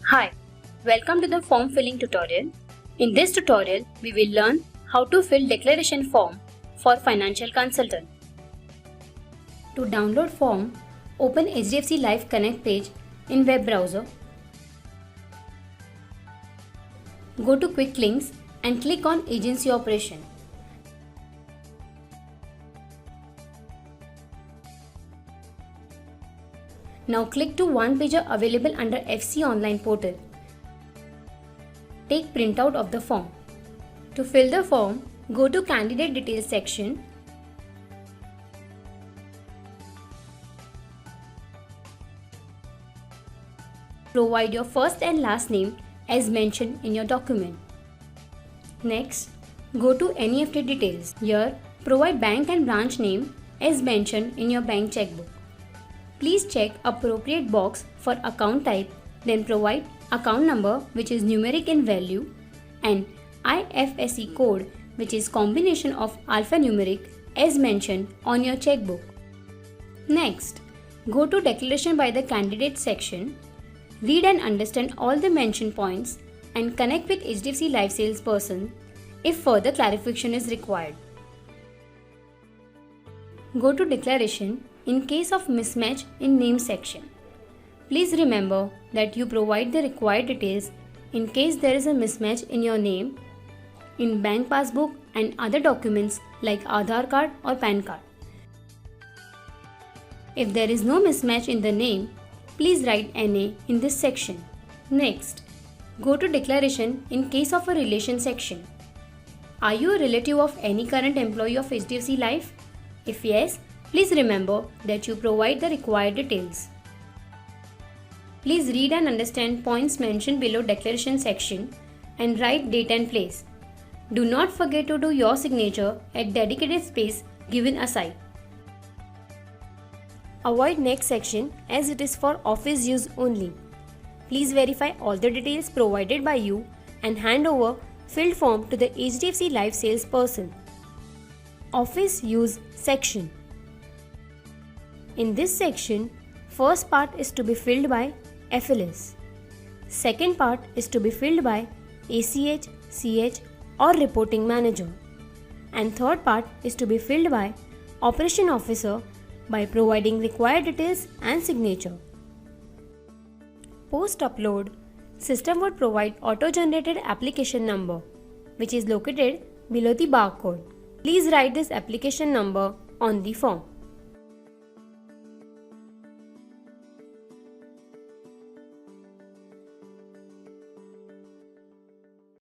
Hi, welcome to the form filling tutorial. In this tutorial, we will learn how to fill declaration form for financial consultant. To download form, open HDFC Live Connect page in web browser. Go to Quick Links and click on Agency Operation. Now click to one page available under FC Online portal. Take printout of the form. To fill the form, go to Candidate Details section. Provide your first and last name as mentioned in your document. Next, go to NEFT details. Here, provide bank and branch name as mentioned in your bank checkbook. Please check appropriate box for account type, then provide account number which is numeric in value and IFSC code which is combination of alphanumeric as mentioned on your checkbook. Next, go to Declaration by the Candidate section. Read and understand all the mentioned points and connect with HDFC Live salesperson if further clarification is required. Go to Declaration in case of mismatch in name section. Please remember that you provide the required details in case there is a mismatch in your name, in bank passbook and other documents like Aadhaar card or PAN card. If there is no mismatch in the name, please write NA in this section. Next, go to Declaration in case of a relation section. Are you a relative of any current employee of HDFC Life? If yes, please remember that you provide the required details. Please read and understand points mentioned below Declaration section and write date and place. Do not forget to do your signature at dedicated space given aside. Avoid next section as it is for office use only. Please verify all the details provided by you and hand over filled form to the HDFC Live salesperson. Office use section. In this section, first part is to be filled by FLS. Second part is to be filled by ACH, CH or reporting manager. And third part is to be filled by operation officer by providing required details and signature. Post upload, system would provide auto-generated application number which is located below the barcode. Please write this application number on the form.